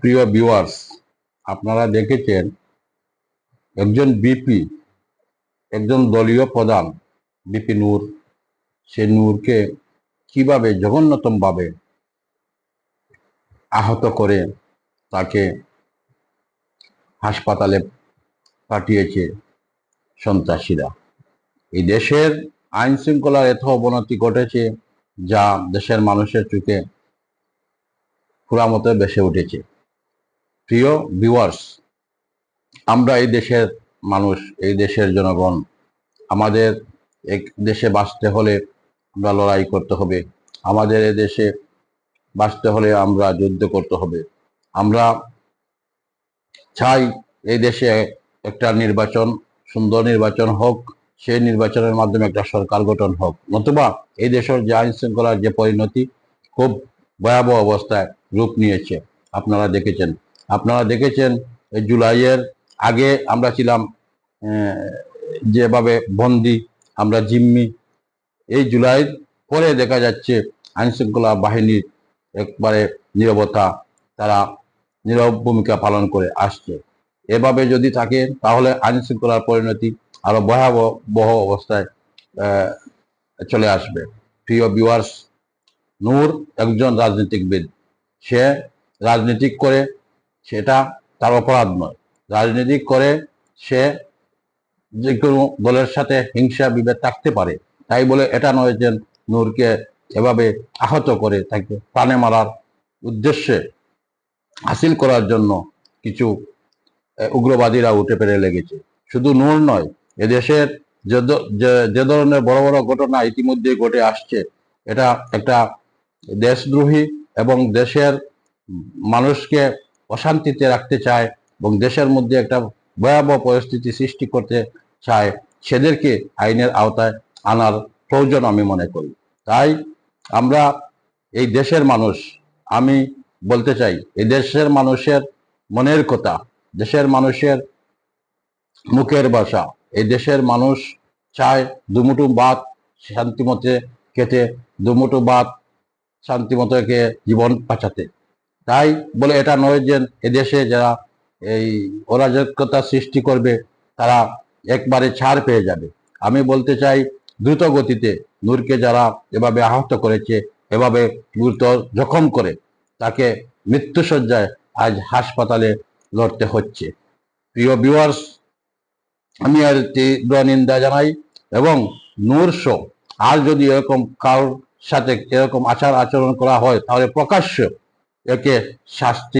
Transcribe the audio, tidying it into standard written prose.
প্রিয় ভিউয়ার্স, আপনারা দেখেছেন একজন বিপি, একজন দলীয় প্রধান বিপি নূর, সে নূরকে কিভাবে জঘন্যতম ভাবে আহত করে তাকে হাসপাতালে পাঠিয়েছে সন্ত্রাসীরা। এই দেশের আইন শৃঙ্খলার এত অবনতি ঘটেছে যা দেশের মানুষের চোখে পুরা মতো ভেসে উঠেছে। প্রিয় ভিউয়ার্স, আমরা এই দেশের মানুষ, এই দেশের জনগণ, আমাদের এক দেশে বাঁচতে হলে আমরা লড়াই করতে হবে। আমাদের এ দেশে বাঁচতে হলে আমরা যুদ্ধ করতে হবে। আমরা চাই এই দেশে একটা নির্বাচন, সুন্দর নির্বাচন হোক, সেই নির্বাচনের মাধ্যমে একটা সরকার গঠন হোক, নতুবা এই দেশের যে আইন শৃঙ্খলার যে পরিণতি খুব ভয়াবহ অবস্থায় রূপ নিয়েছে। আপনারা দেখেছেন এই জুলাইয়ের আগে আমরা ছিলাম যেভাবে বন্দি, আমরা জিম্মি। এই জুলাইয়ের পরে দেখা যাচ্ছে আইন শৃঙ্খলা বাহিনীর একবারে নীরবতা, তারা নীরব ভূমিকা পালন করে আসছে। এভাবে যদি থাকে তাহলে আইন শৃঙ্খলার পরিণতি আরো ভয়াবহ অবস্থায় চলে আসবে। প্রিয় ভিউয়ার্স, নূর একজন রাজনীতিবিদ, সে রাজনীতি করে, সেটা তার অপরাধ নয়। রাজনীতি করে সে যে কোনো দলের সাথে হিংসা বিভেদ থাকতে পারে, তাই বলে এটা নয় যে নূরকে এভাবে আহত করে তাকে প্রাণে মারার উদ্দেশ্যে হাসিল করার জন্য কিছু উগ্রবাদীরা উঠে পেরে লেগেছে। শুধু নূর নয়, এদেশের যে ধরনের বড় বড় ঘটনা ইতিমধ্যে ঘটে আসছে, এটা একটা দেশদ্রোহী এবং দেশের মানুষকে অশান্তিতে রাখতে চায় এবং দেশের মধ্যে একটা ভয়াবহ পরিস্থিতি সৃষ্টি করতে চায়, সেদেরকে আইনের আওতায় আনার প্রয়োজন আমি মনে করি। তাই আমরা এই দেশের মানুষ, আমি বলতে চাই এই দেশের মানুষের মনের কথা, দেশের মানুষের মুখের ভাষা, এই দেশের মানুষ চায় দুমুঠো ভাত শান্তিমতে খেতে, দুমুঠো ভাত শান্তিমতো জীবন বাঁচাতে। তাই বলে এটা নয় যে এদেশে যারা এই অরাজকতা সৃষ্টি করবে তারা একবারে ছাড় পেয়ে যাবে। আমি বলতে চাই দ্রুত গতিতে নূরকে যারা এভাবে আহত করেছে, এভাবে গুরুতর জখম করে তাকে মৃত্যুশয্যায় আজ হাসপাতালে লড়তে হচ্ছে। প্রিয় ভিউয়ার্স, আমি আর তীব্র নিন্দা জানাই এবং নূর শো আর যদি এরকম কারোর সাথে এরকম আচার আচরণ করা হয় তাহলে প্রকাশ্য একে শাস্তি